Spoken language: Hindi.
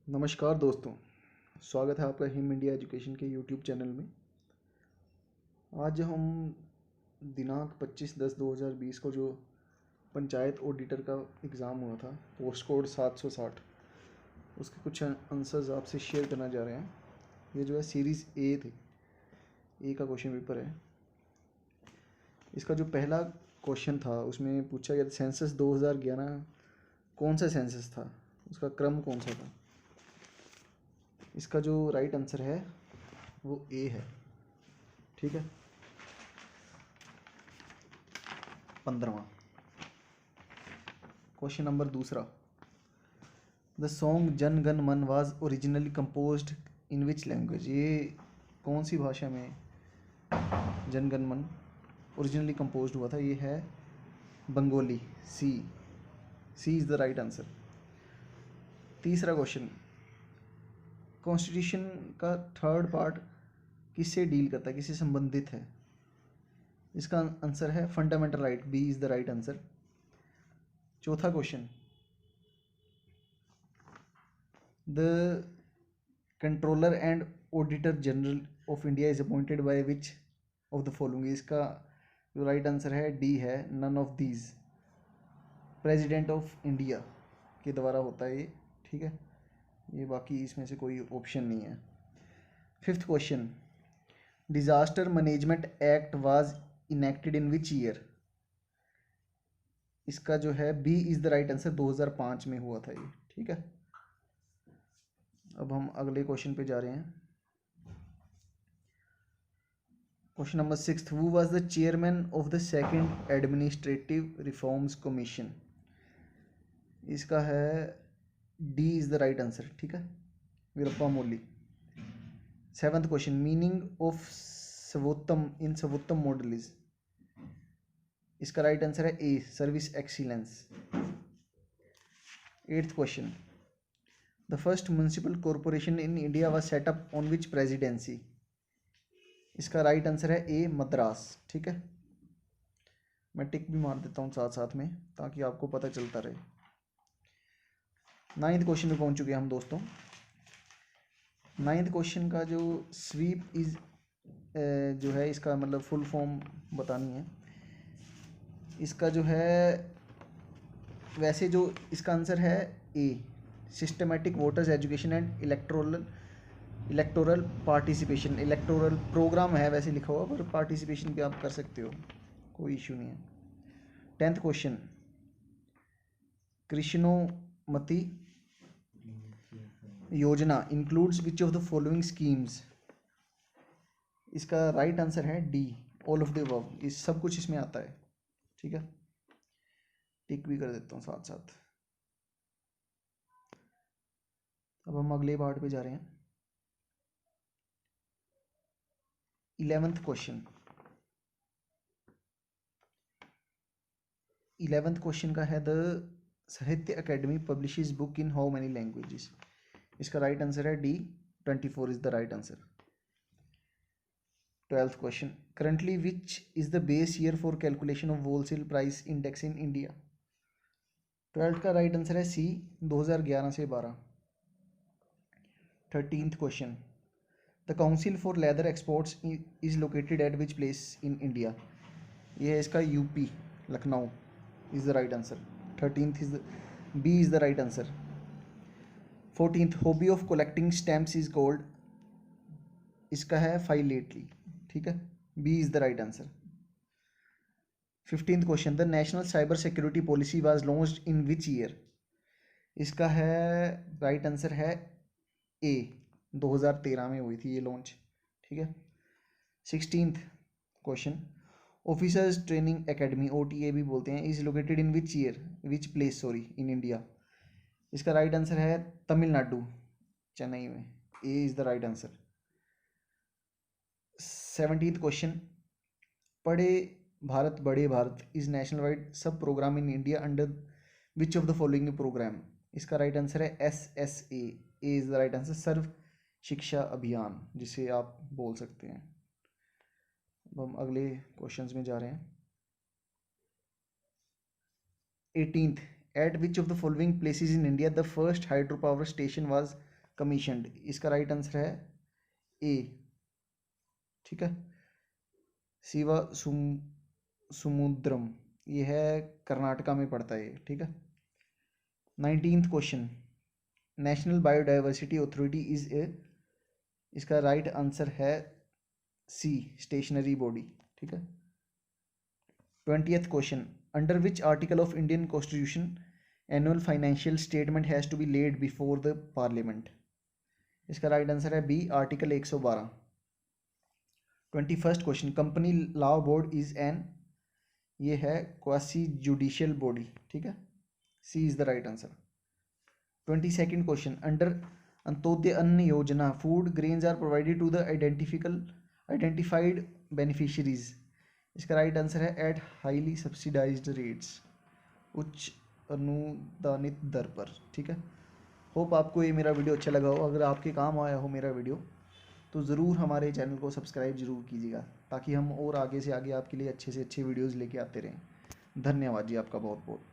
नमस्कार दोस्तों, स्वागत है आपका हिम इंडिया एजुकेशन के यूट्यूब चैनल में। आज हम दिनांक 25/10/2020 को जो पंचायत ऑडिटर का एग्ज़ाम हुआ था, पोस्ट कोड 760, उसके कुछ आंसर्स आपसे शेयर करना जा रहे हैं। ये जो है सीरीज़ ए का क्वेश्चन पेपर है। इसका जो पहला क्वेश्चन था उसमें पूछा गया था सेंसस 2011 कौन सा सेंसस था, उसका क्रम कौन सा था। इसका जो राइट आंसर है वो ए है। ठीक है, 15वां क्वेश्चन नंबर दूसरा। द सॉन्ग जन गण मन was originally composed in which language. ये कौन सी भाषा में जन गण मन ओरिजिनली कंपोज्ड हुआ था। ये है Bengali. C is the right answer. तीसरा क्वेश्चन, कॉन्स्टिट्यूशन का थर्ड पार्ट किससे डील करता है, किससे संबंधित है। इसका आंसर है fundamental right. B is the right answer. चौथा question, the controller and auditor general of India is appointed by which of the following. इसका जो राइट आंसर है डी है, none of these. President of India के द्वारा होता है ये। ठीक है, ये बाकी इसमें से कोई ऑप्शन नहीं है। Fifth question, disaster management act was enacted in which year. इसका जो है B is the right answer. 2005 में हुआ था ये। ठीक है, अब हम अगले क्वेश्चन पे जा रहे हैं। Question number 6, who was the chairman of the second administrative reforms commission. इसका है D is the right answer. ठीक है, Veerappa Moily. Seventh question, meaning of Sevottam in Sevottam model is. इसका राइट आंसर है A, service excellence. Eighth question, the first municipal corporation in India was set up on which presidency. इसका राइट आंसर है ए, मद्रास। ठीक है, मैं टिक भी मार देता हूँ साथ साथ में ताकि आपको पता चलता रहे। नाइन्थ क्वेश्चन पे पहुँच चुके हैं हम दोस्तों। नाइन्थ क्वेश्चन का जो स्वीप इज जो है, इसका मतलब फुल फॉर्म बतानी है। इसका जो है, वैसे जो इसका आंसर है A, systematic voters education and electoral participation. Electoral program है वैसे लिखा हुआ, पर पार्टिसिपेशन भी आप कर सकते हो, कोई इश्यू नहीं है। टेंथ क्वेश्चन, कृष्णोमती योजना includes which of the following schemes. इसका राइट आंसर है D, all of the above. इस सब कुछ इसमें आता है। ठीक है, टिक भी कर देता हूँ साथ साथ। अब हम अगले पार्ट पे जा रहे हैं। 11th question. 11th क्वेश्चन का है, द साहित्य academy publishes book in how many languages. इसका राइट आंसर है D, 24 is the right answer. 12th question, currently which is the base year for calculation of wholesale price index in India. 12th का राइट आंसर है सी, 2011 से 12। 13th question, the council for leather exports is located at which place in India. ये है इसका UP, Lucknow is the right answer. 13th is B is the right answer. 14th, hobby of collecting stamps is called. इसका है फाइलेटली। ठीक है, B is the right answer. 15th question, the national cyber security policy was launched in which year. इसका है राइट आंसर है ए, 2013 में हुई थी ये लॉन्च। ठीक है। 16th question, officers training academy, OTA भी बोलते हैं, is located in which year, which place sorry, in India. इसका राइट आंसर है तमिलनाडु, चेन्नई में। A is the right answer. 17th question, Padhe Bharat Badhe Bharat is national wide sub program in India under which of the following program. इसका राइट आंसर है SSA। A is the right answer, Sarva Shiksha Abhiyan जिसे आप बोल सकते हैं। अब हम अगले क्वेश्चंस में जा रहे हैं। 18th, eight which of the following places in India the first hydro power station was commissioned. इसका राइट आंसर है ए। ठीक है। शिवा समुद्रम, ये है कर्नाटका में पड़ता है ये। ठीक है। 19th question, national biodiversity authority is a, इसका राइट आंसर है सी, स्टेशनरी बॉडी। ठीक है। 20th question, under which article of Indian constitution annual financial statement has to be laid before the parliament. इसका राइट आंसर है B, article 112। 21st question, company law board is an, ये है क्वासी जुडिशियल बॉडी। ठीक है। C is the right answer. 22nd question, under Antyodaya Anna Yojana food grains are provided to the identified beneficiaries. इसका राइट आंसर है एट हाईली सब्सिडाइज्ड रेट्स, उच्च अनुदानित दर पर। ठीक है। होप आपको ये मेरा वीडियो अच्छा लगा हो। अगर आपके काम आया हो मेरा वीडियो तो ज़रूर हमारे चैनल को सब्सक्राइब ज़रूर कीजिएगा, ताकि हम और आगे से आगे आपके लिए अच्छे से अच्छे वीडियोज़ लेके आते रहें। धन्यवाद जी आपका बहुत बहुत।